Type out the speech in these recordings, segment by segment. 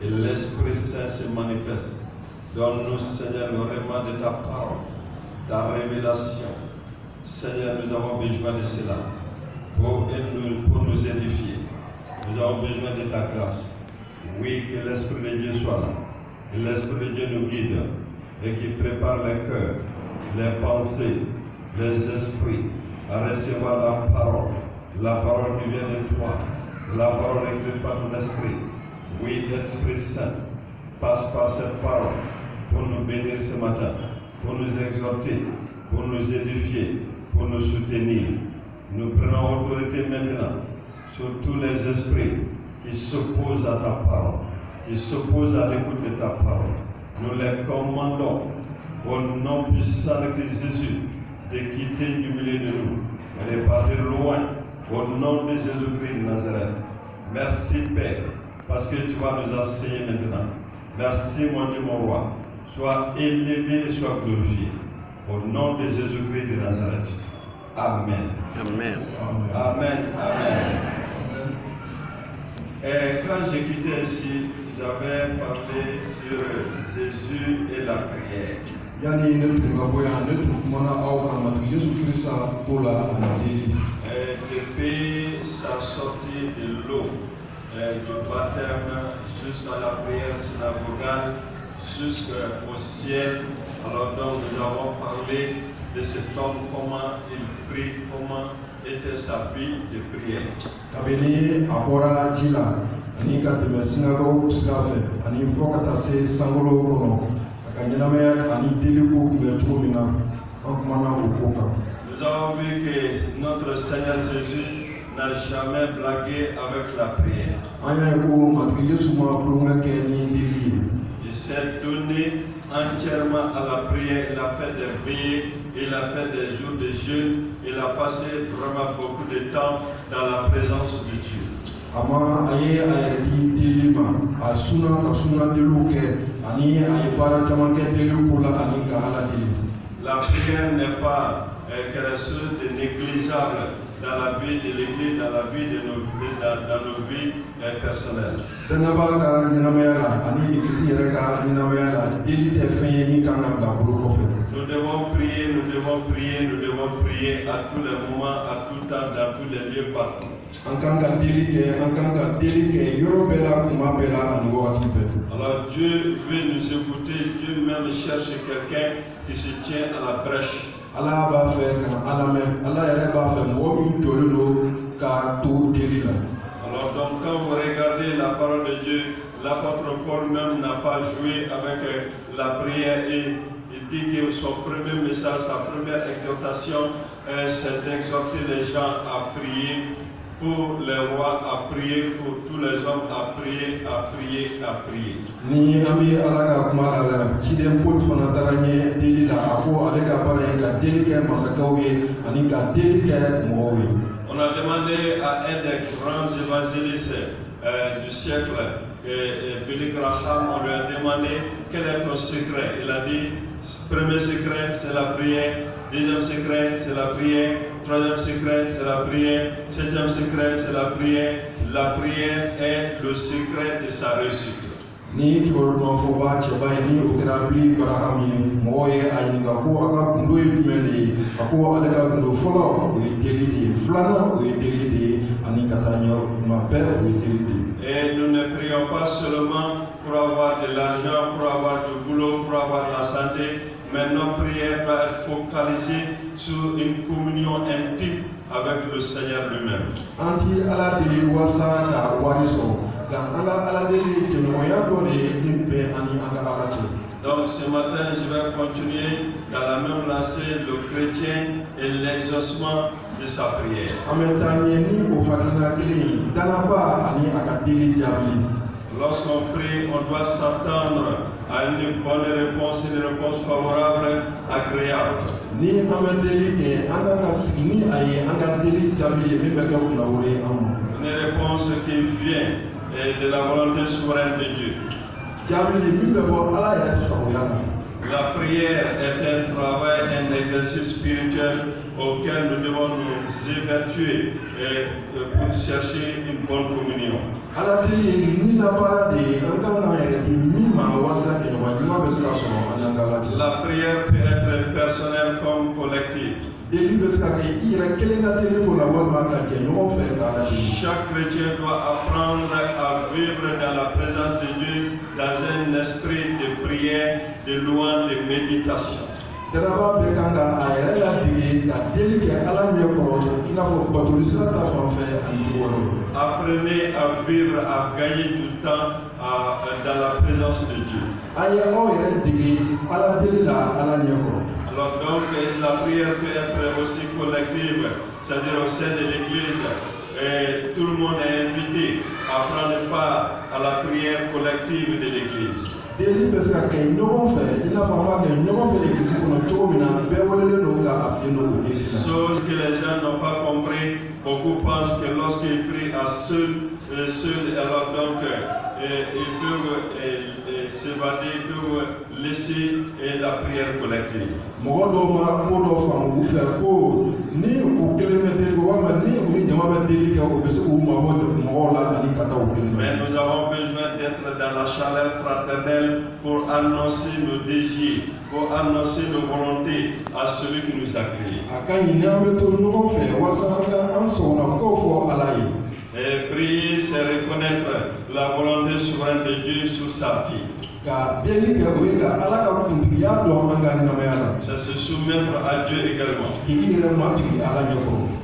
et l'Esprit Saint se manifeste. Donne-nous, Seigneur, le rêve de ta parole, ta révélation. Seigneur, nous avons besoin de cela pour nous édifier. Nous avons besoin de ta grâce. Oui, que l'Esprit de Dieu soit là, que l'Esprit de Dieu nous guide et qui prépare les cœurs, les pensées, les esprits à recevoir la parole qui vient de toi, la parole écrite par ton esprit. Oui, Esprit Saint, passe par cette parole pour nous bénir ce matin, pour nous exhorter, pour nous édifier, pour nous soutenir. Nous prenons autorité maintenant sur tous les esprits qui s'opposent à ta parole, qui s'opposent à l'écoute de ta parole. Nous les commandons au nom puissant de Christ Jésus de quitter du milieu de nous et de partir loin au nom de Jésus-Christ de Nazareth. Merci Père, parce que tu vas nous enseigner maintenant. Merci mon Dieu, mon roi. Sois élevé et sois glorifié. Au nom de Jésus-Christ de Nazareth. Amen. Amen. Amen. Amen. Et quand j'ai quitté ici, j'avais parlé sur Jésus et la prière. Et depuis sa sortie de l'eau, du baptême jusqu'à la prière synagogale, jusqu'au ciel, alors donc nous avons parlé de cet homme, comment il prie, comment était sa vie de prière. Nous avons vu que notre Seigneur Jésus n'a jamais blagué avec la prière. Il s'est donné entièrement à la prière. Il a fait des veillées, il a fait des jours de jeûne, il a passé vraiment beaucoup de temps dans la présence de Dieu. La prière n'est pas quelque chose de négligeable dans la vie de l'Église, dans la vie de nos vies personnelles. Nous devons prier, nous devons prier, nous devons prier à tous les moments, à tout temps, dans tous les lieux, partout. Alors Dieu veut nous écouter, Dieu même cherche quelqu'un qui se tient à la brèche. Alors donc quand vous regardez la parole de Dieu, l'apôtre Paul même n'a pas joué avec la prière et il dit que son premier message, sa première exhortation, c'est d'exhorter les gens à prier, pour les rois à prier, pour tous les hommes à prier, à prier, à prier. On a demandé à un des grands évangélistes du siècle, Billy Graham, on lui a demandé quel est ton secret. Il a dit, premier secret c'est la prière, deuxième secret c'est la prière, troisième secret c'est la prière, septième secret c'est la prière. La prière est le secret de sa réussite. Et nous ne prions pas seulement pour avoir de l'argent, pour avoir du boulot, pour avoir la santé, mais notre prière doit être focalisée sur une communion intime avec le Seigneur lui-même. Donc ce matin, je vais continuer dans la même lancée le chrétien et l'exaucement de sa prière. Lorsqu'on prie, on doit s'attendre à une bonne réponse, une réponse favorable, agréable. Une réponse qui vient de la volonté souveraine de Dieu. La prière est un travail, un exercice spirituel auquel nous devons nous évertuer pour chercher une bonne communion. Chaque chrétien doit apprendre à vivre dans la présence de Dieu dans un esprit de prière, de louange, de méditation. Apprenez à vivre, à gagner du temps dans la présence de Dieu. Alors donc la prière peut être aussi collective, c'est-à-dire au sein de l'église. Et tout le monde est invité à prendre part à la prière collective de l'église. Chose que les gens n'ont pas compris, beaucoup pensent que lorsqu'ils prient à seul, alors donc ils peuvent s'évader, ils peuvent laisser la prière collective. Mais nous avons besoin d'être dans la chaleur fraternelle pour annoncer nos désirs, pour annoncer nos volontés à celui qui nous a créés. Et prier, c'est reconnaître la volonté souveraine de Dieu sur sa vie. C'est se soumettre à Dieu également.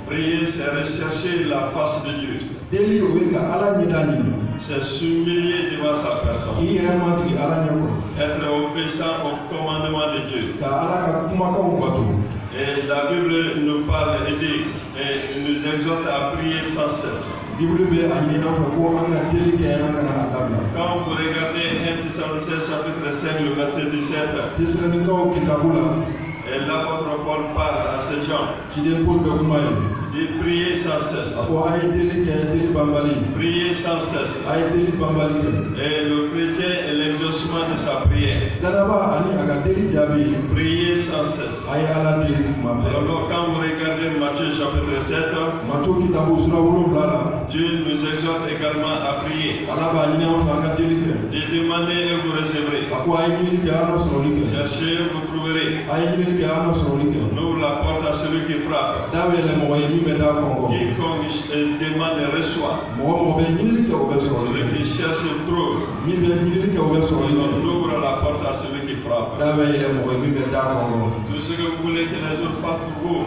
Prier, c'est rechercher la face de Dieu. C'est s'humilier devant sa personne. Être obéissant au commandement de Dieu. Et la Bible nous parle et dit, et nous exhorte à prier sans cesse. Quand vous regardez 1 Thessaloniciens chapitre 5, le verset 17, et l'apôtre Paul parle à ces gens. De prier sans cesse. Prier sans cesse. Et le chrétien est l'exaucement de sa prière. Prier sans cesse. Alors quand vous regardez Matthieu chapitre 7, Dieu nous exhorte également à prier. De demander et vous recevrez. Cherchez et vous trouverez. Ouvre la porte à celui qui frappe. Quiconque demande et reçoit. Celui qui cherche trouve. On ouvre la porte à celui qui frappe. Tout ce que vous voulez que les autres fassent pour vous,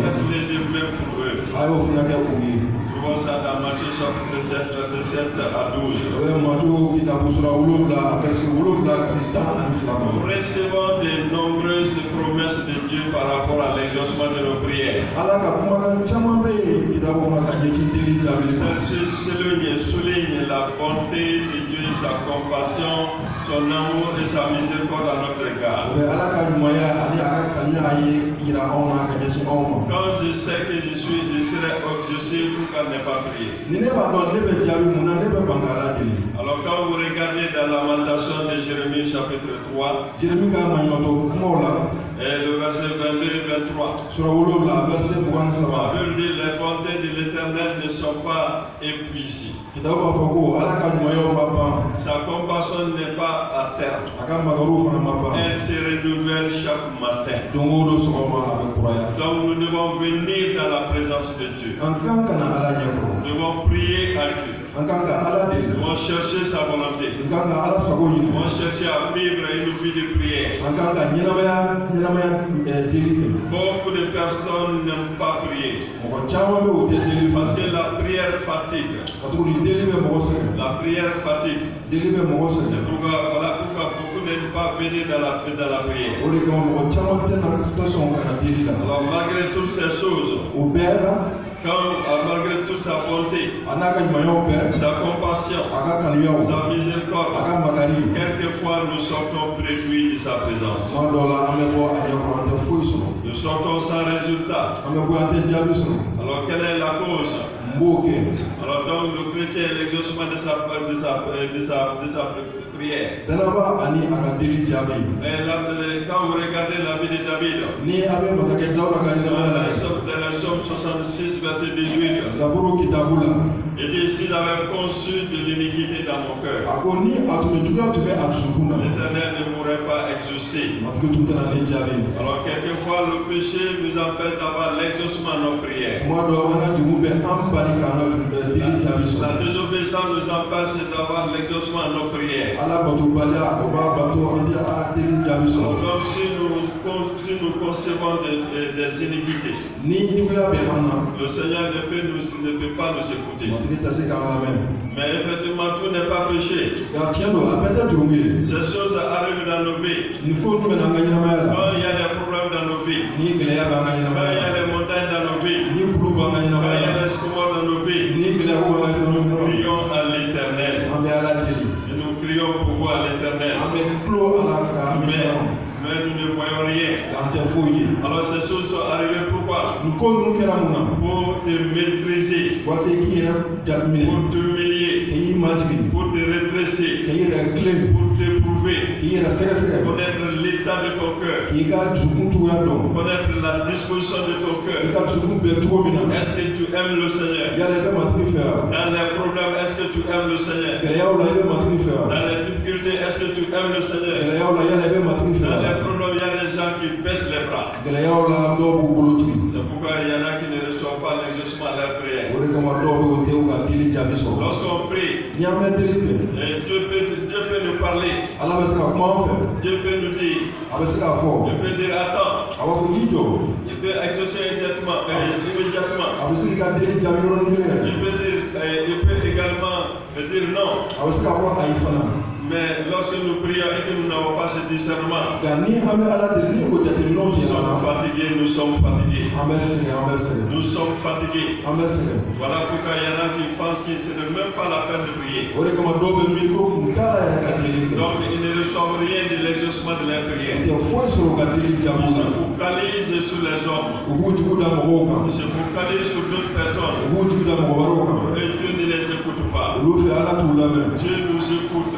faites-les de même pour eux. Trouvons ça dans Matthieu chapitre 7, verset 7 à 12. Nous recevons de nombreuses promesses de Dieu par rapport à l'exaucement de nos prières. Celle-ci souligne la bonté de Dieu, sa compassion, son amour et sa miséricorde à notre égard. Quand je sais que je serai exaucé pour qu'elle n'ait pas prié. Alors quand vous regardez dans la lamentation de Jérémie chapitre 3, et le verset 22 et 23, la Bible dit les bontés de l'Éternel ne sont pas épuisées. Sa compassion n'est pas à terme. Elle se renouvelle chaque matin. Donc nous devons venir dans la présence de Dieu. Nous devons prier à Dieu. Nous devons chercher sa volonté. Nous devons chercher à vivre une vie de prière. Beaucoup de personnes n'aiment pas prier. Parce que la prière fatigue. La prière fatigue. Voilà pourquoi beaucoup n'aiment pas venir dans la prière. Alors malgré toutes ces choses, malgré toute sa bonté, sa compassion, sa miséricorde, quelquefois nous sortons réduits de sa présence. Nous sortons sans résultat. Alors quelle est la cause? Alors donc le chrétien est l'exaucement de sa prière. Et quand vous regardez la vie de David, dans la Somme 66, verset 18, Il dit, si j'avais conçu de l'iniquité dans mon cœur, l'Éternel ne pourrait pas exaucer. Alors quelquefois le péché nous empêche d'avoir l'exaucement à nos prières. La désobéissance nous empêche d'avoir l'exaucement à nos prières. Comme si nous concevons des iniquités, le Seigneur ne peut pas nous écouter. Mais effectivement, tout n'est pas péché. Ces choses arrivent dans nos vies. Quand il y a des problèmes dans nos vies, quand il y a des montagnes dans nos vies, quand il y a des espoirs dans nos vies, nous crions à l'Éternel. Nous crions pour voir l'Éternel. Mais nous ne voyons rien. Alors ces choses sont arrivées pourquoi? Pour te maîtriser, pour t'humilier, pour te redresser, pour t'éprouver, connaître l'état de ton cœur, connaître la disposition de ton cœur. Est-ce que tu aimes le Seigneur? Dans les problèmes, est-ce que tu aimes le Seigneur? Dans les difficultés, est-ce que tu aimes le Seigneur? Dans les problèmes, il y a des gens qui baissent les bras. C'est pourquoi il y en a qui ne reçoivent pas l'exaucement à leur prière. Lorsqu'on prie, Dieu peut nous parler. Dieu peut nous dire. Dieu peut dire attends. Il peut exaucer immédiatement. Il peut également dire non. Mais lorsque nous prions et que nous n'avons pas ce discernement, nous sommes fatigués. Nous sommes fatigués. Voilà pourquoi il y en a qui pensent que ce n'est même pas la peine de prier. Donc ils ne reçoivent rien de l'exaucement de leur prière. Ils se focalisent sur les hommes. Ils se focalisent sur d'autres personnes. Et Dieu ne les écoute pas. Dieu nous écoute.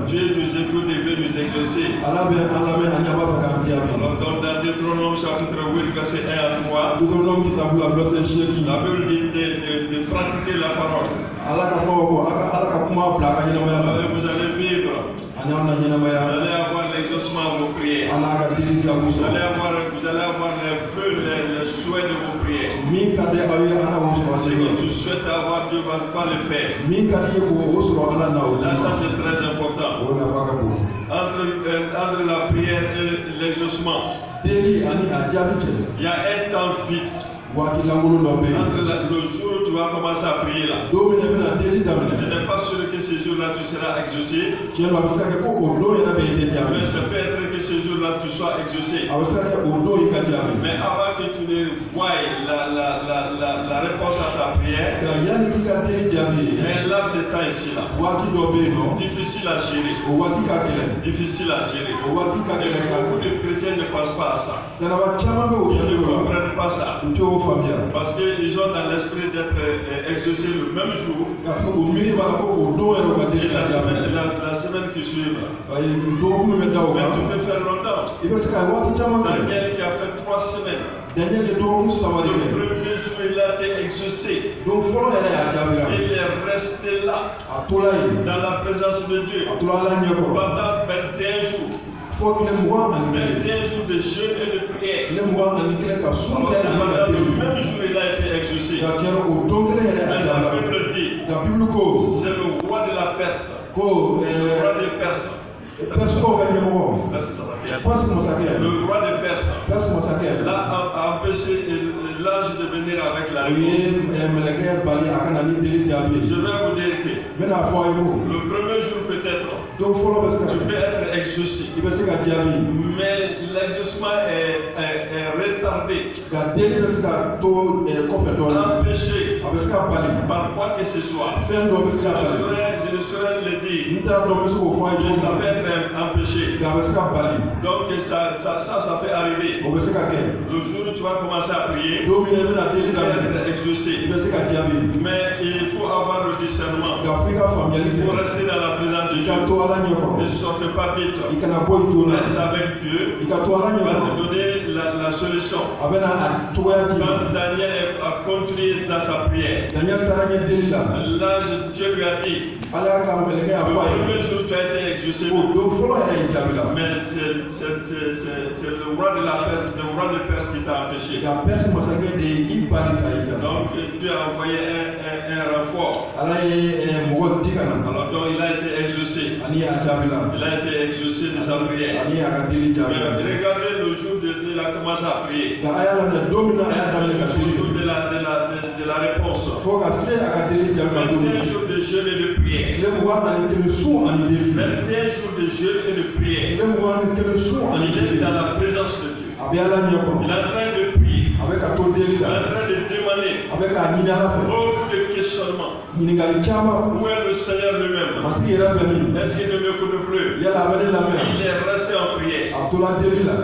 Dieu nous écoute et veut nous exaucer. Alors dans Deutéronome chapitre 8, verset 1 à 3, la Bible dit de pratiquer la parole. Vous allez vivre. Vous allez avoir l'exaucement à vos prières. Vous allez avoir les vœux, les souhaits de vos prières. Ce que tu souhaites avoir, Dieu ne va pas le faire. Là, ça c'est très important. Entre la prière et l'exaucement, il y a un temps vide. Entre le jour où tu vas commencer à prier là, je n'ai pas sûr que ce jour-là tu seras exaucé. Mais ça peut être que ce jour-là tu sois exaucé. Mais avant que tu ne voies la réponse à ta prière, il y a un laps de temps ici là. Difficile à gérer. Et beaucoup de chrétiens ne pensent pas à ça. Ils ne comprennent pas ça. Parce qu'ils ont dans l'esprit d'être exaucés le même jour. Et la semaine qui suit. Mais tu peux faire longtemps. Daniel qui a fait 3 semaines. Le premier jour il a été exaucé. Il est resté là. Dans la présence de Dieu. Pendant 21 jours. 21 jours de jeûne et de prière. Alors c'est pendant le même jour il a été exaucé. Mais la Bible dit, c'est le roi de la Perse. Le roi des Perses. Le roi des Perses là a empêché l'ange de venir avec la réponse. Je vais vous dire que le premier jour peut-être tu peux être exaucé, mais l'exaucement est retardé, empêché par quoi que ce soit. Je ne saurais le dire, mais ça peut être empêché. Donc ça peut arriver. Le jour où tu vas commencer à prier, tu peux être exaucé. Mais il faut avoir le le discernement Gafika familiali pour rester dans la présence de Dieu. ikato ala nyoko Ne sortez pas vite. ikana boy jona Reste avec Dieu. ikato ala Il va nyoko te donner la solution. abena atuwati Quand Daniel a continué dans sa prière, Daniel taranye delila là Dieu lui a dit, ala ka meleke le afaye premier jour tu as été exaucé, do folo ya jabila mais c'est le roi de Perse qui t'a empêché. ya pesi masake de ibali kalita Donc Dieu a envoyé un renfort. ala ye mogo tikana Alors donc il a été exaucé. ani ya jabila Il a été exaucé de sa prière. ani ya ka deli Mais jabila regardez le jour où il a commencé à prier. da aya la domina aya Le damle ka jour deli de la réponse. fo ka se aka deli jabila 21 jours de jeûne et de prière. ile mo wa ani de su ani deli 21 jours de jeûne et de prière. ile mo wa ani de su ani Il est deli dans la présence de Dieu. abi ala nyoko Il est en train de prier. avec ka to deli Il est en la train de demander avec ka nyina la fe beaucoup de questionnements. nyingali chama Où est le Seigneur lui-même? mati era bemi Est-ce qu'il ne m'écoute plus? yala abene la Il me est resté en prière. abdullah deli la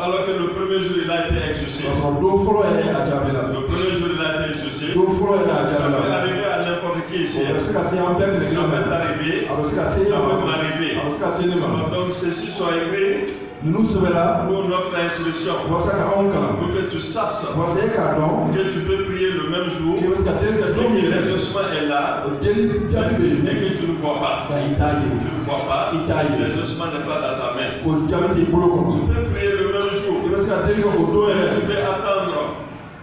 Alors que le premier jour il a été exaucé. do folo ya jabila Le premier jour il a été exaucé. do folo ya Ça peut jabila arriver à n'importe qui ici. se ka se en pek Ça peut le arriver. abe se ka se Ça peut ma m'arriver. abe se ka se ne ma Donc ceci soit écrit nous sebela pour notre instruction. wasa ka on kala Pour que tu saches wasa ka don que tu peux prier le même jour ke wasa deli ka et do que mi l'exaucement est là deli jabi et be que tu ne vois pas. ka itaye Tu ne vois pas. Italie. L'exaucement n'est pas dans ta main. ko jabi ti bolo ko Tu peux prier le même jour. ke wasa deli ko do Et tu e peux attendre.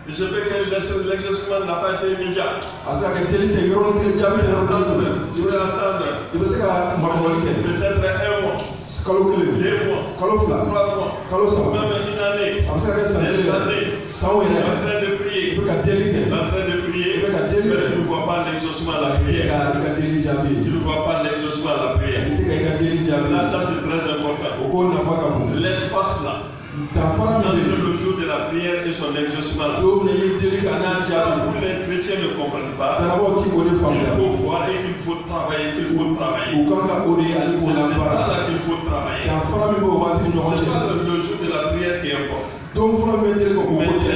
Il se peut que l'exaucement n'a pas été immédiat. asa ka deli te yoro ke jabi te Attendre. yoro Tu peux attendre. ke wasa ka marwali ke Peut-être 1 mois, kalo kele 2 mois, kalo 3 fla mois, kalo sa même une année. asa ka sa Des deli années. sawo Tu es en ere train de prier. be ka deli Tu ke es en train de prier. Mais tu ne vois pas l'exaucement à la prière. ka deli Tu jabi ne vois pas l'exaucement à la prière. ite ka deli jabi Là, ça c'est très important. o ko na fa ka bu L'espace là, ta fara mi entre de le jour de la prière et son exaucement là. do ne ye deli ka na C'est ça jabi où les chrétiens ne comprennent pas. ta bo ti ko de fa Il ya faut voir et qu'il faut travailler, qu'il faut travailler. o kan ka o de ali ko C'est na là fara qu'il faut travailler. ta fara mi bo wa ti ɲɔgɔn C'est cɛ pas le jour de la prière qui importe. don fɔlɔ bɛ deli ko Mais ko tɛ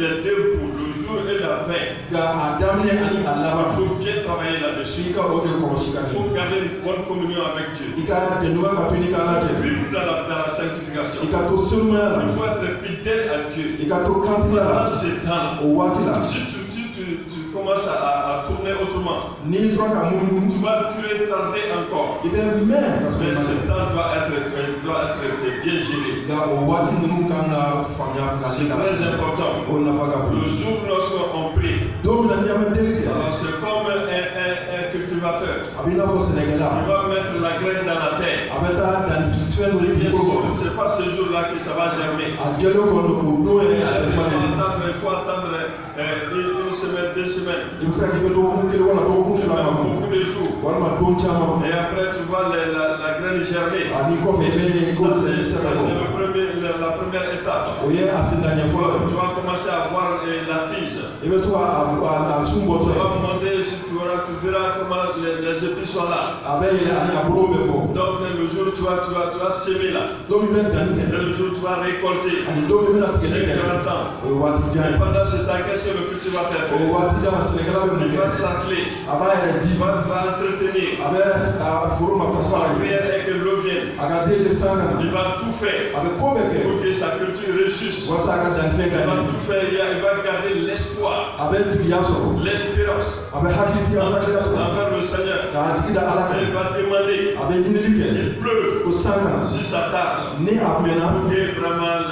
les deux bouts, le jour et la fin, ka a daminɛ ani a il laban faut bien travailler là-dessus. i ka o de kɔlɔsi ka Il kɛ faut garder une bonne communion avec Dieu. i ka jɛɲɔgɔn ka to ni ka ala cɛ Vivre dans la sanctification. i ka to senumaya la Il faut être fidèle à Dieu. i ka to kantiya la Pendant ces temps-là, o waati la si tu commences à tourner autrement, n'i tora ka munumunu tu vas durer tarder encore. i bɛ mɛn ka sɔrɔ Mais i ma ce kɛ temps doit être bien géré. nka o waati ninnu kan ka faamuya ka se C'est ka très important. o nafa ka bon Le jour lorsqu'on prie, don min na n'i y'a mɛn deli kɛ alors c'est comme un cultivateur. a b'i n'a fɔ sɛnɛkɛla Il va mettre la graine dans la terre. a bɛ taa danni fɛn dɔ C'est di bien ko sûr, kɔnɔ c'est pas ce jour-là que ça va germer. a jɛlen kɔnɔ o don yɛrɛ a tɛ falen Il faut attendre une semaine, 2 semaines, i bɛ se ka k'i bɛ dɔgɔkun kelen wala dɔgɔkun fila ma kɔnɔ beaucoup de jours. walima don caman Et après, tu vois la graine germer. ani kɔfɛ i bɛ ko Ça, sɛnɛ c'est se ka bɔ la première étape. o ye a sendaɲɛ fɔlɔ Tu vas commencer à voir la tige. ye i bɛ to a sun bɔ Tu sɛ vas monter, si tu verras comment les épis sont là. a bɛ yɛlɛ ani a bolo bɛ bɔ Donc le jour où tu vas semer là, don min bɛ danni et kɛ le jour où tu vas récolter, ani don min bɛna c'est tigɛli kɛ 40 ans. o ye waati jan Et ye pendant ce temps, qu'est-ce que le cultivateur o ye fait? waati jan sɛnɛkɛla bɛ mun Il kɛ va s'atteler, a b'a yɛrɛ di va entretenir. a bɛ a foro ma ka Sa fara ye prière est que l'eau vienne. a ka den de san ka Il na va tout faire a bɛ ko bɛɛ kɛ pour que sa culture ressuscite. walasa a ka dannifɛn Il ka va ɲɛ tout faire, il va garder l'espoir, a bɛ tigiya sɔrɔ l'espérance a bɛ hakilitigi hakiliya sɔrɔ envers le Seigneur. k'a tigi da ala Et il kan va demander, a bɛ ɲinili kɛ il pleut, ko san ka na si ça tarde, ni a mɛnna pour que vraiment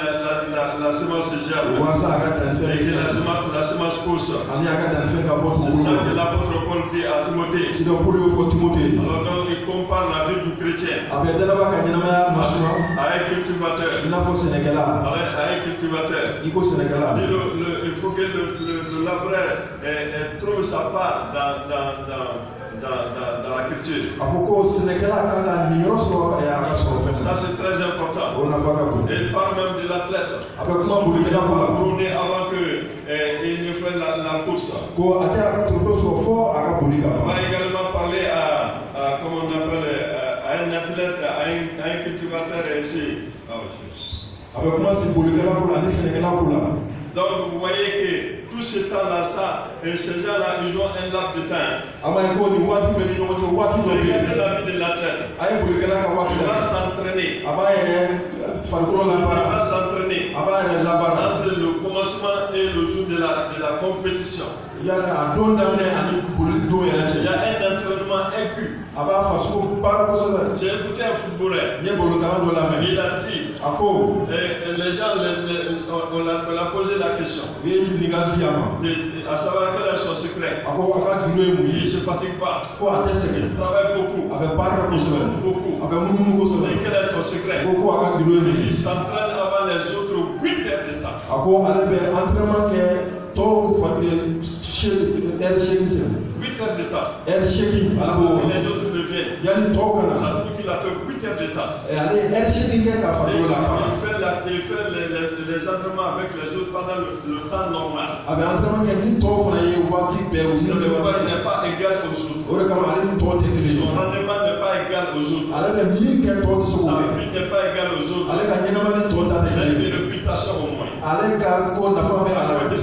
la semence se germe. walasa a ka dannifɛn Et bɛ que se ka la semence pousse. ani a ka dannifɛn ka bɔ C'est dugukolo ça que la l'apôtre Paul dit à Timothée. kidɔn polo y'o fɔ timote Alors donc il compare la vie du chrétien a bɛ dalaba ka ɲɛnamaya masuma à un cultivateur. i n'a fɔ sɛnɛkɛla À un cultivateur. i ko sɛnɛkɛla Il faut que le laboureur trouve sa part dans la culture. a fɔ ko sɛnɛkɛla kan ka niyɔrɔ sɔrɔ a ka sɔrɔ fɛn Ça na c'est très important. o nafa ka bon Et il parle même de l'athlète. a bɛ kuma bolikɛla ko la Tourner avant qu'il ne fait la course. ko a tɛ a ka toroto sɔrɔ fɔ a ka boli ka On ban va également parler comment on appelle, à un athlète, à un cultivateur aussi. a bɛ kuma si bolikɛla ko la ani sɛnɛkɛla ko la Donc vous voyez que tout ce temps-là, ça, Et ces gens-là, ils ont un laps de temps. ama ko ni waati bɛ ni ɲɔgɔn cɛ waati dɔ bɛ Regardez yen la vie de l'athlète. a ye bolikɛla ka waati Il va la s'entraîner. a b'a yɛrɛ farikolo Il va labaara s'entraîner a b'a yɛrɛ labaara entre le commencement et le jour de la compétition. yala a don daminɛ ani boli don yɛrɛ Il y cɛ a un entraînement aigu. a b'a faso baara kosɛbɛ J'ai écouté un footballeur. n ye bolikalan dɔ lamɛn Il a dit, a ko les gens, on a posé la question, u ye ɲininkali di a ma à savoir quel est son secret. a ko a ka gindo ye mun Il ne ye se fatigue pas. ko a tɛ sɛgɛn Il travaille beaucoup. a bɛ baara kɛ Il kosɛbɛ souffre beaucoup. a bɛ munumunu kosɛbɛ Et quel est ton secret? ko a ka gindo ye mun ye Il s'entraîne avant les autres 8 heures de temps. a ko ale bɛ entraînement kɛ tɔw fa ɛri seegin cɛ 8 heures de temps. ɛri seegin ale b'o Et les autres ne viennent. yanni tɔw ka na Ça veut dire qu'il a fait 8 heures de temps. ale ye ɛri seegin kɛ k'a Et farikolo labaara il fait les entraînements avec les autres pendant le temps normal. a bɛ entraînement kɛ ni tɔw fana ye waati bɛɛ o C'est si bɛɛ pourquoi il waati n'est pas égal aux autres. o de kama ale ni tɔw tɛ kelen ye Son rendement n'est pas égal aux autres. ale bɛ min kɛ tɔw tɛ se k'o Sa kɛ vie n'est pas égale aux autres. ale ka ɲɛnamani tɔw ta tɛ Il a kelen une ye réputation au moins. ale ka ko nafa bɛ a la De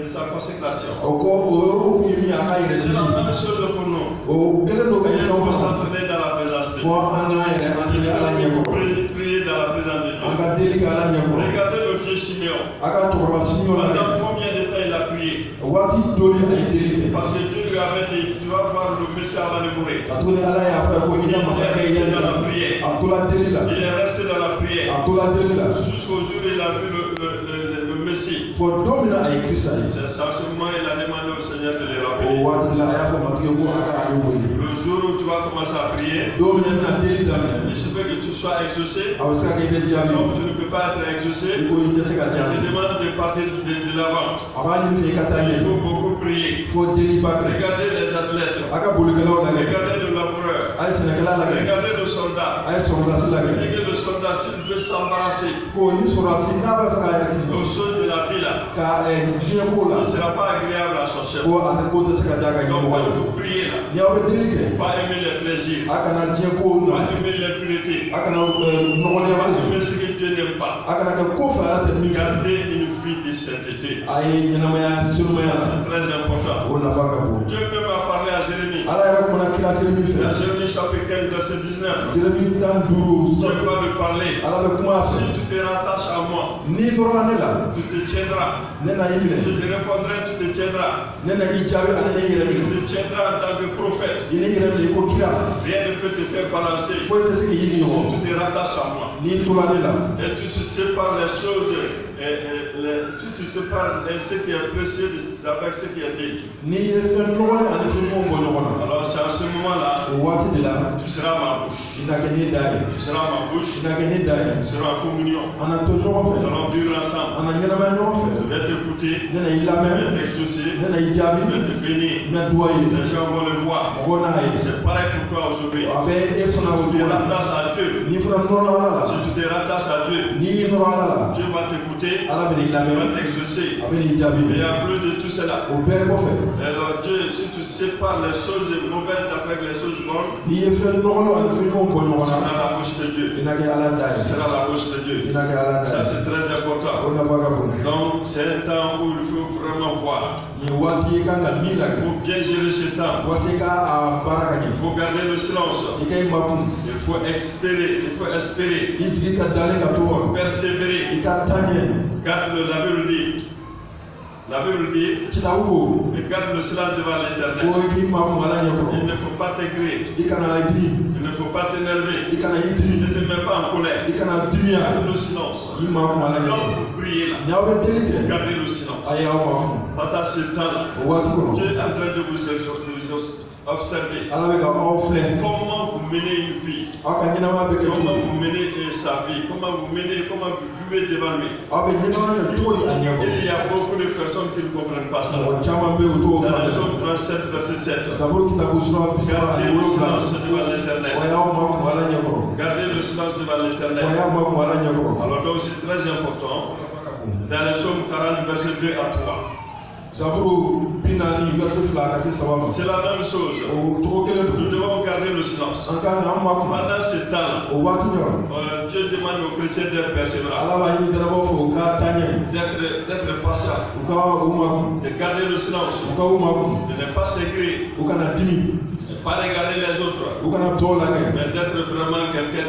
sa consécration. o ko o kun ye min ye a ka yɛrɛ C'est la sigi même chose pour nous. o kɛlen don ka Il ɲɛsɔn faut fasa s'entraîner dans la présence de fɔ Dieu. an k'an yɛrɛ entraîner ala ɲɛ kɔrɔ Prier dans la présence de an Dieu. ka deli kɛ ala ɲɛ kɔrɔ Regardez le vieux Siméon. a ka cɛkɔrɔba siniyɔ la Pendant combien de temps il a prié? waati joli a ye deli kɛ Parce que Dieu lui avait dit, tu vas voir le Messie avant de mourir. ka tuguni ala y'a fɔ ko i ka masakɛ ye Dans la prière. a tola deli la Il est resté dans la prière. a tola deli la Jusqu'au jour où il a vu le Messie. fɔ don min na a ye kirisa ye C'est à ce moment il a demandé au Seigneur de le o rappeler. waati la a y'a fɔ matigi ko a ka ale wele Le jour où tu vas commencer à prier, don min na i bɛna deli daminɛ il se peut que tu sois exaucé. a bɛ se ka kɛ i bɛ jaabi Donc tu ne peux pas être i exaucé. ko i tɛ se ka Je te jaabi demande de partir de l'avant. a b'a ɲini fɛ i ka taa Il ɲɛ faut beaucoup prier. fo deliba kɛ Regardez les athlètes. a ka bolikɛlaw lajɛ Regardez le laboureur. a ye sɛnɛkɛla lajɛ Regardez le soldat. a ye sɔrɔdasi lajɛ Regardez le soldat s'il veut s'embarrasser ko ni sɔrɔdasi n'a bɛ fɛ k'a yɛrɛ kisi aux choses de la vie là. ka diɲɛ ko la Il ne sera pas agréable à son chef. ko a tɛ ko tɛ se ka diya ka Donc ɲɛmɔgɔ quand ye vous priez là, ni aw bɛ deli kɛ pas aimer les plaisirs, a kana diɲɛ ko pas la aimer l'impureté, a kana nɔgɔdenya pas ko aimer ce que Dieu n'aime pas. a kana kɛ ko fɛ ala tɛ min fɛ Gardez une vie de sainteté. a ye ɲɛnamaya senumaya la C'est très important. o nafa ka bon Dieu même a parlé à Jérémie. ala yɛrɛ kumana kira Jeremi Dans fɛ Jérémie chapitre 15, verset 19. Jeremi 15 Dieu va lui parler. ala bɛ kuma a Si fɛ tu te rattaches à moi, n'i dɔrɔla ne la tu te tiendras. ne na i minɛ Je te répondrai, tu te tiendras. ne na i jaabi ani ne yɛrɛ Tu minɛ te tiendras en tant que prophète. i ne yɛrɛ minɛ i ko kira Rien ne peut te faire balancer foyi tɛ se k'i yiri si ɲɔgɔn tu te rattaches à moi. n'i tola ne la Et tu te sépares les choses, tu te sépares ce qui est précieux avec ce qui est dit. n'i ye fɛn nɔgɔlen ani fɛn ɲumanw bɔ ɲɔgɔn na Alors c'est à ce moment-là, o waati de la tu seras ma bouche. i na kɛ ne da ye Tu seras ma bouche. i na kɛ ne da ye Tu seras en communion. an na to ɲɔgɔn Nous fɛ allons vivre ensemble. an na ɲɛnamaya ɲɔgɔn Je fɛ vais t'écouter, ne na i je vais lamɛn t'exaucer, ne na i jaabi je vais te bénir. n bɛ duwa ye Les gens vont le voir. mɔgɔw n'a ye C'est pareil pour toi aujourd'hui. a bɛ e fana o Tu te cogo la rattaches à Dieu. n'i fana nɔrɔla ala la Si tu te rattaches à Dieu, n'i y'i nɔrɔ ala la Dieu va t'écouter, ala bɛ n'i il va lamɛn t'exaucer. a bɛ n'i jaabi Et en plus de tout cela, o bɛɛ kɔfɛ alors Dieu, si tu sépares les choses mauvaises avec les choses bonnes, n'i ye fɛn nɔgɔlen ani fɛn ɲumanw bɔ ɲɔgɔn tu seras na la bouche de Dieu. i na kɛ ala da Tu ye seras la bouche de i Dieu. na kɛ ala da Ça ye c'est très o important. nafa ka bon Donc c'est un temps où il faut vraiment voir. nin waati i kan ka min Il lagɛ faut bien gérer ce temps. waati i ka a baara ka ɲɛ Il faut garder le silence. i ka i makun Il faut espérer, i jigi ka dalen ka to wa persévérer. i ka taa ɲɛ Garde la Bible dit. La Bible dit, kitabu ko garde le silence devant l'Éternel. ko i k'i makun ala ɲɛ Il kɔrɔ ne faut pas t'écrire. i kana i dimi Il ne faut pas t'énerver. i kana i Ne dimi te mets pas en colère. i kana dimiya Garde le silence. i makun ala ɲɛ Donc, kɔrɔ vous priez là. ni aw bɛ deli kɛ Gardez le silence. a ye aw makun Pendant ce temps-là, o waati kɔnɔ Dieu est en train de vous observer. ala bɛ ka aw filɛ Comment vous menez une vie. aw ka ɲɛnamaya bɛ kɛ cogo Comment di vous menez sa vie. Comment vous vivez devant lui. aw bɛ ɲɛnamaya kɛ cogo di a ɲɛ Il y kɔrɔ a beaucoup de personnes qui ne comprennent pas ça. mɔgɔ caman bɛ yen o t'o Dans le faamuya Somme 37, verset 7. saburu kitabu sura bi saba Gardez ani le wolonwula silence devant o l'Éternel. y'aw makun ala ɲɛ kɔrɔ Gardez le silence devant o l'Éternel. y'aw makun ala ɲɛ kɔrɔ Alors donc c'est très important. Dans le Somme 40, verset 2 à 3. zaburu bi naani verset 2 ka se 3 ma C'est la même chose. o cogo kelen don Nous devons garder le silence. an ka na ma kuma Pendant ce temps-là, o waati ɲɔgɔn Dieu demande aux chrétiens d'être persévérants, ala b'a ɲini dɛrɛbɔ fɔ u ka taa ɲɛ d'être patients, u ka u ma kun de garder le silence, u ka u ma kun de ne pas s'écrire, u kana dimi de ne pas regarder les autres, u kana tɔw lagɛ mais d'être vraiment quelqu'un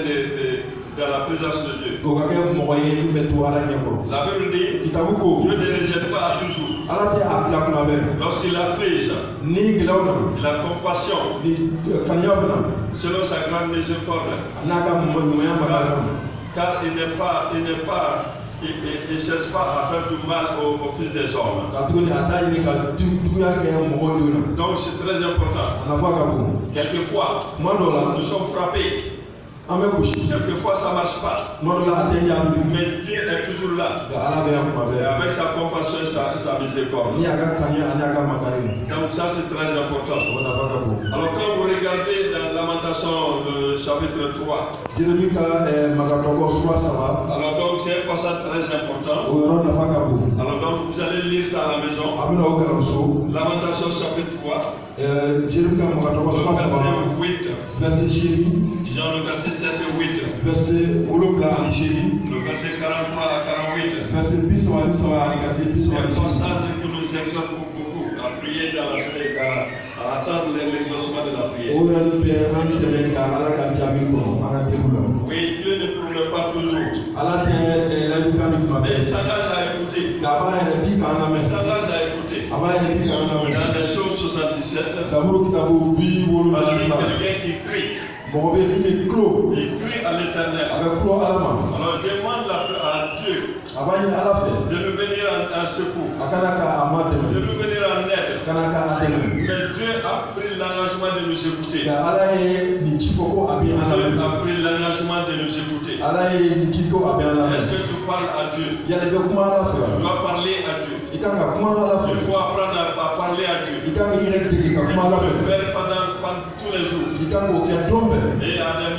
dans la présence de Dieu. o ka kɛ mɔgɔ ye min bɛ to ala ɲɛkɔrɔ La Bible dit, kitabu ko Dieu ne rejette pas à toujours. ala tɛ a bila kuma bɛɛ Lorsqu'il afflige, ni gɛlɛyaw nana il a compassion ni kanuya bɛ na selon sa grande miséricorde, n'a ka ɲumanya ma k'a la car il ne cherche pas à faire du mal aux fils des hommes. ka tuguni a t'a ɲini ka juguya kɛ mɔgɔw denw na Donc c'est très important. a nafa ka bon Quelquefois, tuma dɔw la nous sommes frappés. an bɛ gosi Quelquefois, ça ne marche pas. tuma dɔw la a tɛ ɲa Mais Dieu est toujours là. nka ala bɛ yan kuma Et bɛɛ avec sa compassion et sa miséricorde. ni a ka kanuya ani a ka makari ma Donc ça, c'est très important. o nafa ka bon Alors quand vous regardez dans Lamentation chapitre 3, jeremi ka magatɔgɔ suwa saba alors donc c'est un passage très important. o yɔrɔ nafa ka bon Alors donc vous allez lire ça à la maison. a bɛna o kalanso Lamentation chapitre 3, jeremi ka magatɔgɔ le suwa saba verset 8. verset 8 Disons le verset 7 et 8. verset 7 ani 8 Le verset 43 à 48. verset 33 ani ka se 38 C'est un passage qui nous exhorte beaucoup à prier dans la prière, à attendre l'exaucement de la prière. o yɛrɛ bɛ an dɛmɛ ka ala ka jaabi kɔnɔ an ka denw la Oui, Dieu ne promet pas toujours. ala tɛ layidu kan kuma Mais il bɛɛ s'engage à écouter. nka a b'a yɛrɛ di k'an Il lamɛn s'engage à écouter. a b'a yɛrɛ di k'an lamɛn Dans les Psaumes 77, zaburu kitabu 70 voici fila quelqu'un qui crie. mɔgɔ bɛ min bɛ tulo Il crie à a l'Éternel. bɛ tulo ala ma Alors demande à Dieu a b'a ɲini ala fɛ de nous venir en secours, a kana ka a ma de dɛmɛ nous venir en aide. a kana ka a dɛmɛ Mais Dieu a pris l'engagement de nous écouter. nka ala ye nin ci fɔ ko a bɛ an Dieu lamɛn a pris l'engagement de nous écouter. ala ye nin ci ko a bɛ an lamɛn Est-ce que tu parles à Dieu? yala i bɛ kuma ala fɛ Tu wa dois parler à Dieu. i kan ka kuma ala fɛ Il faut apprendre à parler à Dieu. i kan k'i yɛrɛ dege ka Il kuma faut ala le fɛ faire pendant tous les jours. i kan k'o kɛ don bɛɛ Et à des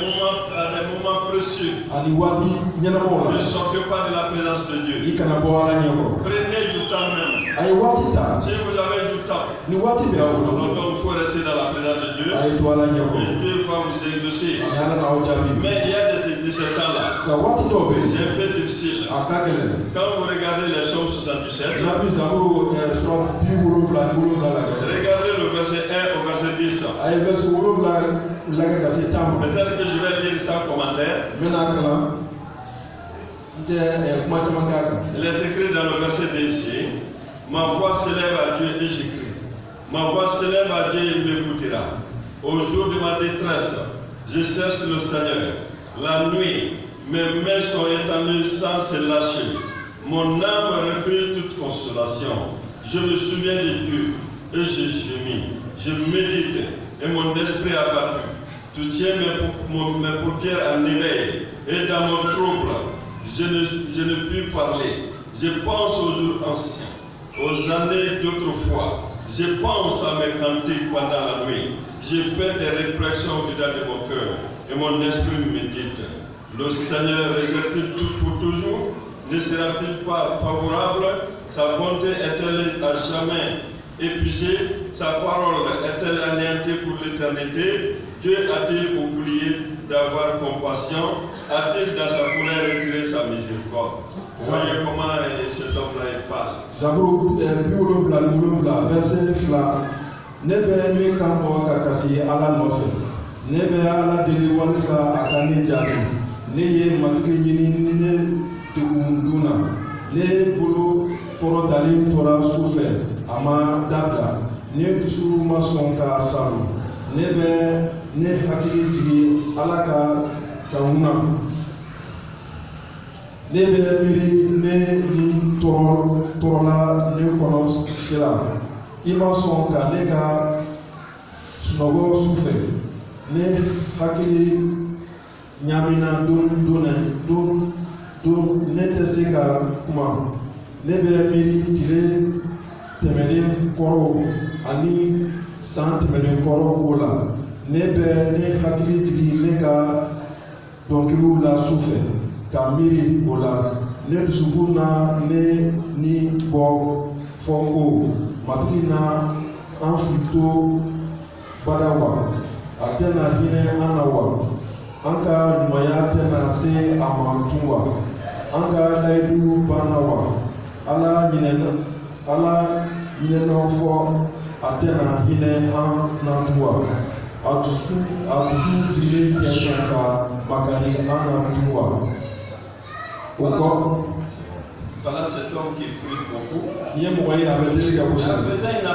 moments précieux. ani waati ɲɛnamaw la Ne sortez pas de la présence de i Dieu. kana bɔ ala ɲɛkɔrɔ Prenez du temps même. a ye waati ta Si vous avez du temps, ni waati bɛ aw alors bolo donc il faut rester dans la présence de Dieu. a ye to ala Et ɲɛkɔrɔ Dieu va vous exaucer. ani ala n'aw jaabi Mais il y a de ce temps-là. nka waati dɔw bɛ C'est un peu difficile. a ka gɛlɛn Quand vous regardez les Psaumes 77, n'a bɛ zaburu sura 70 lagɛ regardez le verset 1 au verset 10. a ye verset 7 lagɛ ka se 10 ma Peut-être que je vais lire sans commentaire. n bɛna kalan n tɛ kuma caman k'a kan Il est écrit dans le verset 2 ici, ma voix s'élève à Dieu et j'écris. Ma voix s'élève à Dieu et il m'écoutera. Au jour de ma détresse, je cherche le Seigneur. La nuit, mes mains sont étendues sans se lâcher. Mon âme refuse toute consolation. Je me souviens de Dieu et je gémis. Je médite et mon esprit abattu. Tu tiens mes paupières en éveil et dans mon trouble. Je ne puis parler. Je pense aux jours anciens, aux années d'autrefois. Je pense à mes cantiques pendant la nuit. Je fais des réflexions au-dedans de mon cœur et mon esprit médite. Le Seigneur résiste-t-il tout pour toujours? Ne sera-t-il pas favorable? Sa bonté est-elle à jamais épuisée? Sa parole est-elle anéantie pour l'éternité? Dieu a-t-il oublié d'avoir compassion? A-t-il dans sa colère retiré sa miséricorde? Voyez comment cet homme-là parle. zaburu 77 verset 2 ne bɛ min kan bɔ ka kasi ala nɔfɛ ne bɛ ala deli walisa a ka ne jaabi ne ye matigi ɲini ni ne degun dun na ne bolo kɔrɔtalen tora su fɛ a ma dabila ne dusu ma sɔn ka salo ne bɛ ne hakili jigi ala ka kanw na ne bɛ miiri ne ni tɔɔrɔla ne kɔnɔ sera i ma sɔn ka ne ka sunɔgɔ su fɛ ne hakili ɲamina don ne tɛ se ka kuma ne bɛ miiri tile tɛmɛnen kɔrɔ ani san tɛmɛnen kɔrɔ ko la ne bɛ ne hakili jigi ne ka dɔnkiliw la su fɛ ka miiri o la ne dusukun na ne ni bɔ fɔ ko matigi na an fili to bada wa a tɛna hinɛ an na wa an ka ɲumanya tɛna se a ma tun wa an ka layidu banna wa ala ɲinɛnaw fɔ a tɛna hinɛ an na tun wa a dusu digilen tɛ sɔn ka makari an na tun wa o kɔ. Voilà cet homme qui prie beaucoup. Il n'a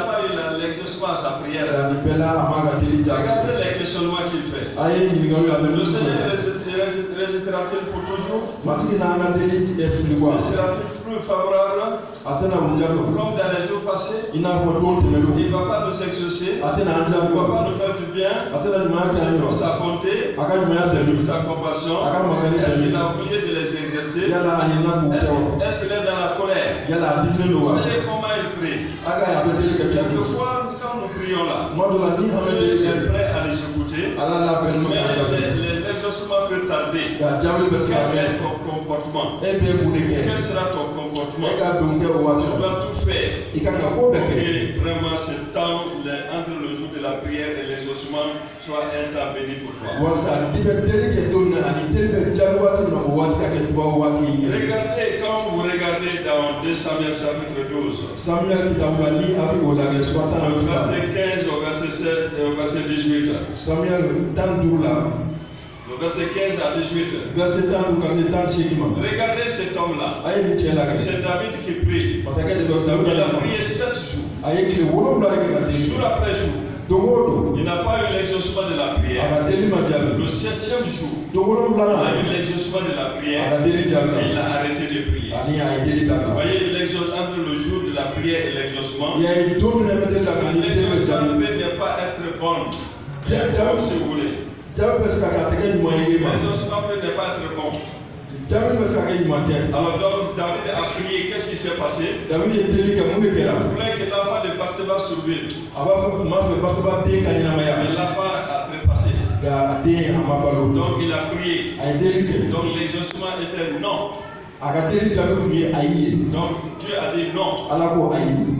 pas eu l'exaucement à sa prière. Regardez les questionnements qu'il fait. Le Seigneur résistera-t-il pour toujours? Sera-t-il plus favorable comme dans les jours passés? Il ne va pas nous exaucer. Il ne va pas nous faire du bien. C'est pour sa bonté, c'est pour sa compassion. Est-ce qu'il a oublié de les exercer? Est-ce qu'il est dans la colère? Voyez comment il prie. Quelquefois, quand nous prions là, Dieu est prêt à les écouter, mais l'exaucement peut tarder. Quel est ton comportement? Quel sera ton comportement? Tu dois tout faire pour que vraiment ce temps entre le jour de la prière et l'exaucement soit un temps béni pour toi. Regardez, quand vous regardez dans 2 Samuel chapitre 12, verset 15 au verset 7 et au verset 18. Le verset 15 à 18. Regardez cet homme-là. C'est David qui prie. Il a prié 7 jours. Jour après jour. Il n'a pas eu l'exaucement de la prière. Le 7e jour, il a eu l'exaucement de la prière et il a arrêté de prier. Vous voyez entre le jour de la prière et l'exaucement. L'exaucement ne peut pas être bon. Comme si vous voulez. L'exaucement ne peut pas être bon. Alors donc David a prié, qu'est-ce qui s'est passé? Il voulait que l'enfant de Bathsheba survive. Mais l'enfant a trépassé. Donc il a prié. Donc l'exaucement était non. Donc Dieu a dit non.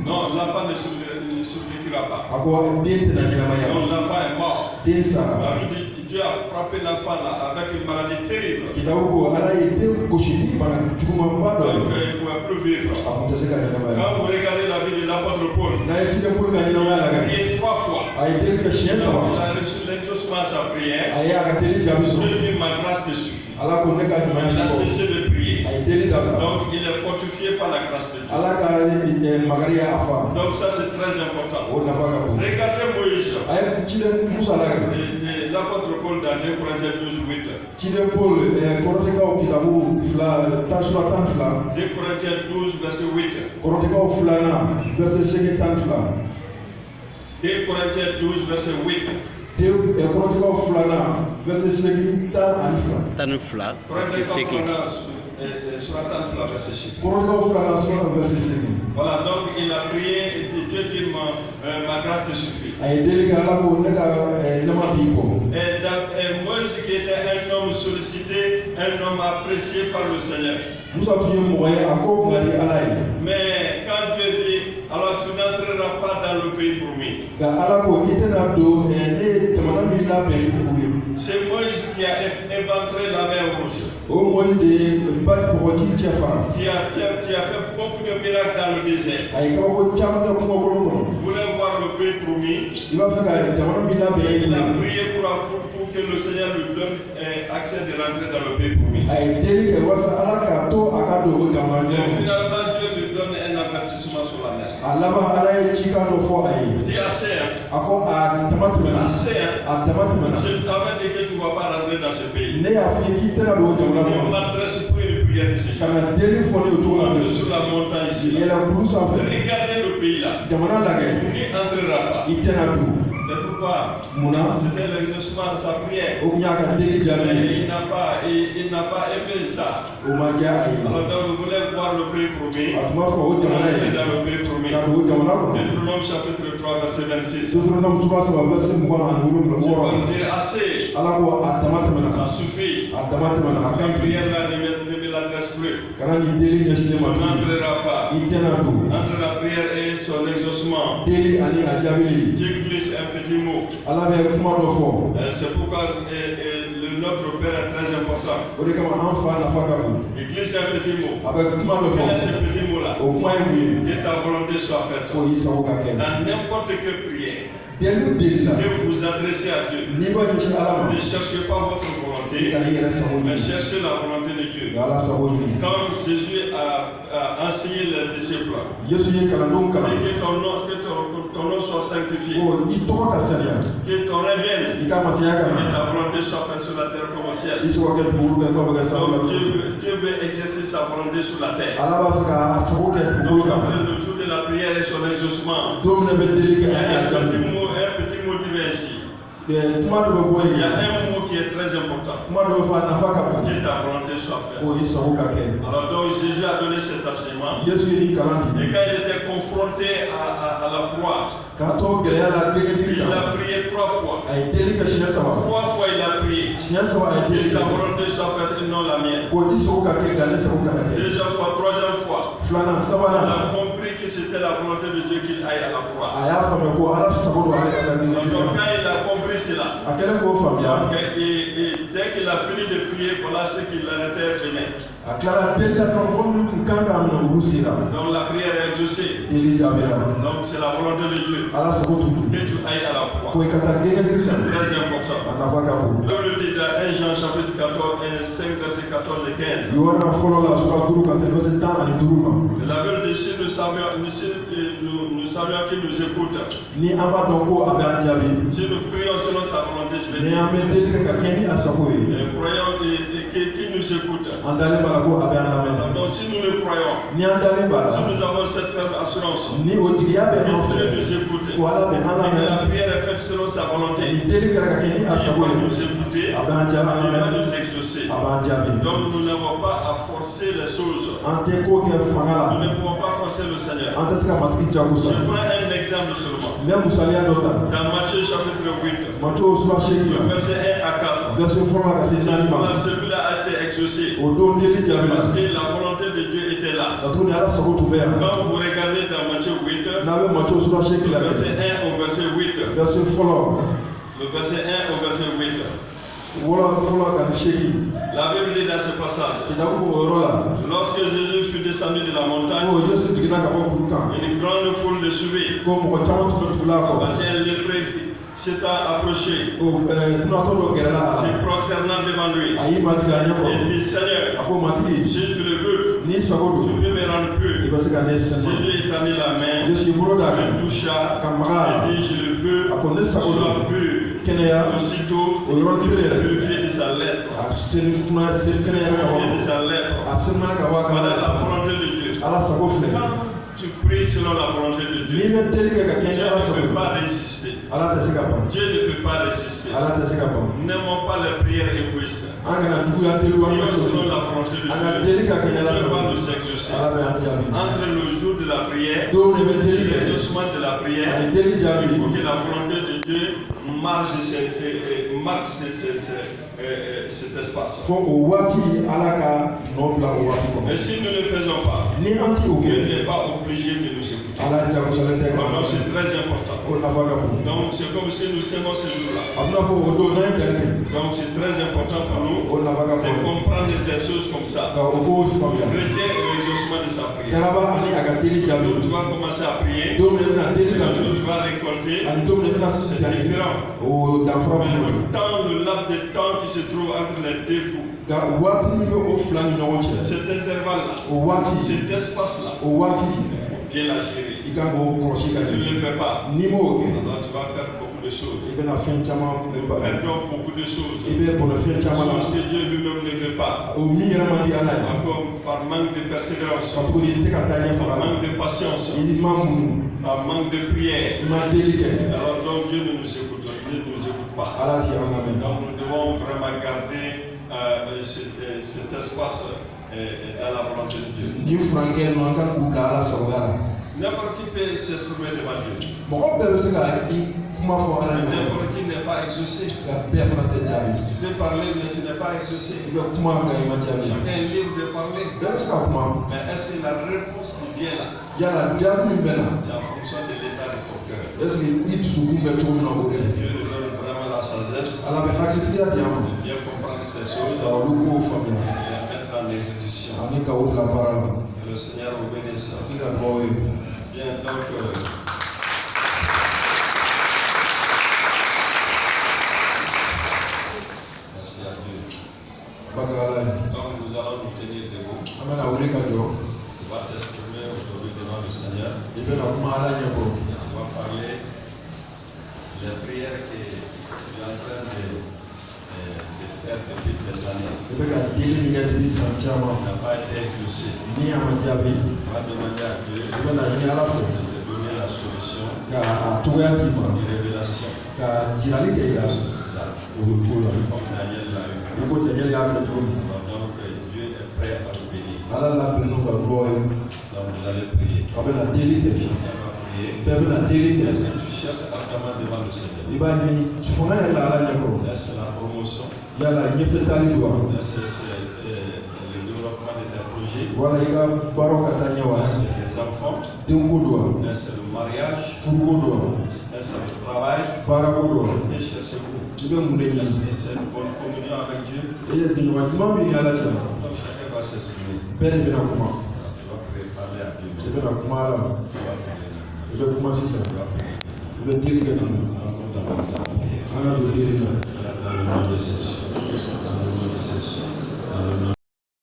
Non, l'enfant ne survivra pas. Donc l'enfant est mort. Dieu a frappé l'enfant là avec une maladie terrible. Donc il ne pouvait plus vivre. Quand vous regardez la vie de l'apôtre Paul, il a prié 3 fois. Il a reçu l'exaucement à sa prière. Dieu lui ma grâce dessus. Il a cessé de prier. Donc il est fortifié par la grâce de Dieu. Donc ça c'est très important. Regardez Moïse. L'apôtre Paul dans 2 Corinthiens 12:8. 2 Corinthiens 12 verset 8. 2 Corinthiens 12 verset 8. Voilà, donc il a prié et Dieu dit ma grâce te suffit. Et Moïse qui était un homme sollicité, un homme apprécié par le Seigneur. Mais quand Dieu dit, alors tu n'entreras pas dans le pays promis. C'est Moïse qui a éventré la mer Rouge. Qui a fait beaucoup de miracles dans le désert. Vous voulez voir le pays promis? Il a prié pour que le Seigneur lui donne accès de rentrer dans le pays promis. Et finalement, Dieu lui donne un avertissement sur la mer. Il dit assez, assez, je t'avais dit que tu ne vas pas rentrer dans ce pays. On m'adresse pour une prière ici. Sur la montagne ici. Regardez le pays là. Tu n'y entreras pas. Mais pourquoi? C'était l'exaucement de sa prière. Mais il n'a pas aimé ça. Alors donc vous voulez voir le pays promis. Dans le pays promis. Deutéronome chapitre 3 verset 26. Tu vas dire assez. Ça suffit. La prière là ne me l'adresse plus. On n'entrera pas. Entre la prière et son exaucement. deli ani a jaabili Dieu glisse un petit mot. ala bɛ kuma dɔ fɔ C'est pourquoi notre Père est très important. o de kama an fa nafa ka bon Il glisse un petit mot. a bɛ kuma dɔ Quel est fɔ ce petit mot-là? o kuma ye mun ye Que ta volonté soit faite. ko i sago ka kɛ Dans n'importe quelle prière, deli o deli la que vous vous adressez à Dieu. n'i b'a ɲɛsin ala ma Ne cherchez pas votre i volonté, kana i yɛrɛ sago mais ɲini cherchez la volonté de Dieu. nka ala sago ɲini Quand Jésus a enseigné les disciples, yesu ye kalandenw et kalan que ton nom soit sanctifié, ko i tɔgɔ ka saniya que ton règne vienne, i ka masaya ka que na ta volonté soit faite sur la terre comme au i ciel. sɔgɔ kɛ dugukolo kan i kɔ bɛ kɛ sanfɛ la Donc cogo di. Dieu veut exercer sa volonté sur la terre. ala b'a fɛ ka a sago kɛ dugukolo Donc kan après le jour de la prière et son exaucement, don min na bɛ deli il kɛ y ani a a un jaabi petit mot qui vient ici. kuma dɔ bɛ bɔ Il y a yen un mot qui est très important. kuma dɔ bɛ fɔ a nafa ka bon Que ta volonté soit faite. ko i sago ka kɛ Alors donc Jésus a donné cet enseignement. yesu ye nin kalan di Et quand il était confronté à la croix, k'a to gɛlɛya la degedigi il kan a prié 3 fois. a ye deli kɛ siɲɛ 3 saba fois il a prié. siɲɛ saba a ye deli Que ta kɛ volonté soit faite et non la mienne. ko i sago ka kɛ nka ne sago ka kɛ Deuxième fois, troisième fois, filanan il sabanan a compris que c'était la volonté de Dieu qu'il aille à la croix. a y'a faamuya ko ala sago don ale ka taa Donc degedigi kan quand il a compris cela, a kɛlen k'o faamuya et dès qu'il a fini de prier, voilà ce qu'il arrêtait venait. a tilala deli la kan fɔ min tun kan k'a minɛ olu sera Donc la prière est exaucée. deli jaabira Donc c'est la volonté de Dieu ala sago tun don que tu ailles à la ko croix. i ka taa degedigi C'est san très a important. nafa ka bon La Bible dit dans 1 Jean chapitre 14, 5 versets 14 et 15. yohana fɔlɔ la suka 5 ka se verset 10 ani 5 ma La Bible dit si nous savions qu'il nous écoute, ni an b'a dɔn ko a bɛ an jaabi si nous prions selon sa volonté, je vais ni dire, an bɛ deli kɛ ka kɛ ni a sago ye et croyons qu'il nous écoute. an dalen b'a la ko a bɛ an lamɛn Donc si nous le croyons, ni an dalen b'a si la nous avons cette ferme assurance, ni o jigiya bɛ an que Dieu fɛ nous écoute, ko ala bɛ an et que la lamɛn prière est faite selon sa volonté, ni deli kɛra ka kɛ ni a il sago va ye nous écouter, a bɛ an jaabi an il va lamɛn nous exaucer. a b'an jaabi Donc nous n'avons pas à forcer les choses. an tɛ ko kɛ fanga Nous la ne pouvons pas forcer le Seigneur. an tɛ se ka matigi jagosa Je prends un exemple seulement. n bɛ musaliya dɔ ta Dans Matthieu chapitre 8, Matthieu sura 8 le la verset 1 à 4, verset fɔlɔ la ka se 4 ma celui-là a été exaucé o don deli jaabi la parce que la volonté de Dieu était là. ka tuguni ala sago tun bɛ yan Quand vous regardez dans Matthieu 8, n'a bɛ Matthieu sura 8 le la verset 1 au verset 8, verset fɔlɔ le verset 1 au verset 8, fɔlɔ ka ni 8 la Bible dit dans ce passage, kitabu ko o yɔrɔ la lorsque Jésus fut descendu de la montagne, ko Yesu jiginna ka bɔ kuru kan une grande foule le suivit, ko mɔgɔ caman tun bɛ tugu la a kɔ parce qu'un lépreux s'étant approché, o kunatɔ dɔ gɛrɛla a se la prosternant devant lui, a y'i matigi a et ɲɛkɔrɔ dit Seigneur, a ko matigi si tu le veux, n'i sago tu don peux me rendre i pur. bɛ se ka ne sɛnɛ Jésus étendit la main, Yesu y'i bolo d'a le kan toucha, ka maga a et la dit je le veux, a ko ne sago sois don pur. kɛnɛya Aussitôt, o yɔrɔ il kelen fut yɛrɛ purifié de sa lèpre. a seli kuma seli kɛnɛya ka Purifié de bɔ sa lèpre. a sɛnɛna ka bɔ a kan Voilà la volonté de Dieu. ala sago filɛ Quand tu pries selon la volonté de n'i Dieu, bɛ deli kɛ ka kɛ ni Dieu ala ne sago peut ye pas résister. ala tɛ se ka ban Dieu ne peut pas résister. ala tɛ se ka ban N'aimons pas les prières égoïstes. an kana juguya teliba Prions selon la volonté de an ka Dieu. deli ka kɛ ni ala Dieu sago va ye nous exaucer. ala bɛ an jaabi Entre le jour de la prière don de bɛ et deli kɛ l'exaucement de la prière, ani deli jaabi il faut que la volonté de Dieu marque cet espace. fo o waati ala ka nɔ bila o waati kɔnɔ Mais si nous ne le faisons pas, ni an ti o Dieu kɛ n'est pas obligé de nous écouter. ala jagosalen tɛ ka Donc ban c'est très important. o nafa ka bon Donc c'est comme si nous s'aimons ce jour-là. a bɛna fɔ o don n'an ye dali kɛ Donc c'est très important pour nous o nafa ka de bon comprendre des choses comme ça. nka o k'o Le faamuya chrétien est l'exaucement de sa prière. garaba ani a ka deli jaabi Donc tu vas commencer à prier, don min bɛna deli ka un jour fɛ tu vas récolter, ani don min bɛna c'est sigi différent. o danfara Mais bɛ ɲɔgɔn le laps de temps qui se trouve entre les deux bouts, nka waati min bɛ o fila ni ɲɔgɔn cɛ cet intervalle-là, o waati cet espace-là, o waati il faut bien la gérer. i kan k'o kɔlɔsi ka Si tu ne ɲɛ le fais pas, n'i m'o kɛ alors tu vas perdre beaucoup de choses. i bɛna fɛn caman ba Perdons beaucoup de choses. i bɛ bɔnɛ fɛn caman Choses la que Dieu lui-même ne veut pas. o min yɛrɛ man di ala ye Encore par manque de persévérance, ka tuguni i tɛ ka taa ɲɛ par faga la manque de patience, i ma munu par manque de prière. i ma deli kɛ Alors donc Dieu ne nous écoute, Dieu ne nous écoute pas. ala ti an lamɛn Donc nous devons vraiment garder cet espace dans la volonté de Dieu. ni furankɛ ninnu an ka k'u bila ala sagoya la N'importe qui peut s'exprimer devant Dieu. mɔgɔ bɛɛ bɛ se ka i kuma fɔ ala ɲɛna N'importe qui tu n'es pas exaucé. Ka bɛɛ fana tɛ jaabi. Tu peux parler, mais tu n'es pas exaucé. I bɛ kuma nka i ma jaabi. Chacun est libre de parler. Bɛɛ bɛ se ka kuma. Mais est-ce que la réponse qui vient là, Yala jaabi min bɛ na. c'est en fonction de l'état de ton cœur? Est-ce que i dusukun bɛ cogo min na o de la. Dieu nous donne vraiment la sagesse Ala bɛ hakilitigiya di an ma. de bien comprendre ces choses Ka olu kow faamuya. et les mettre en exécution. Ani ka o bila baara la. Que le Seigneur vous bénisse. A ti ka dugawu ye. Bien, donc, merci à Dieu. Barika Ala ye. Donc, nous allons nous tenir debout. An bɛna wuli ka jɔ. Tu vas t'exprimer aujourd'hui devant le Seigneur. I bɛna kuma Ala ɲɛkɔrɔ. Et tu vas parler les prières que tu es en train de faire depuis des années. I bɛ ka deli min kɛ depuis san Tu caman. n'as pas été exaucé. Ni a ma jaabi. Tu vas demander à Dieu I bɛna ɲini Ala fɛ. de te donner la solution, Ka a togoya d'i ma. une révélation. Ka jirali kɛ i la. O bɛ ko la. Comme Daniel l'a eu. I ko Daniel y'a kɛ cogo min. Donc, Dieu est prêt à vous bénir. Ala labɛn n'o ka dugawu ye. Donc, vous allez prier. A bɛna deli kɛ. On va prier. Bɛɛ bɛna deli kɛ. Est-ce que tu cherches ardemment devant le Seigneur? I b'a ɲini fanga yɛrɛ la Ala ɲɛkɔrɔ. Est-ce que la promotion? Yala ɲɛfɛ taali don wa. Est-ce que c'est le développement de tes projets? Wala i ka baaraw ka taa ɲɛ wa. Est-ce que les enfants? Denko don wa. Est-ce que le mariage? Furuko don wa. Est-ce que le travail? Baarako don wa. Que cherchez-vous? I bɛ mun de Est-ce ɲini. que c'est une bonne communion avec Dieu? I ye jɛɲɔgɔn ɲuman min ni Ala cɛ. Donc, chacun va s'exprimer. Bɛɛ de bɛna kuma. Tu vas prier, parler à Dieu. I bɛna kuma Ala ma. Tu vas prier. I bɛ kuma sisan. Tu vas prier. I bɛ deli kɛ sisan. Donc, on t'appelle. An ka don deli la.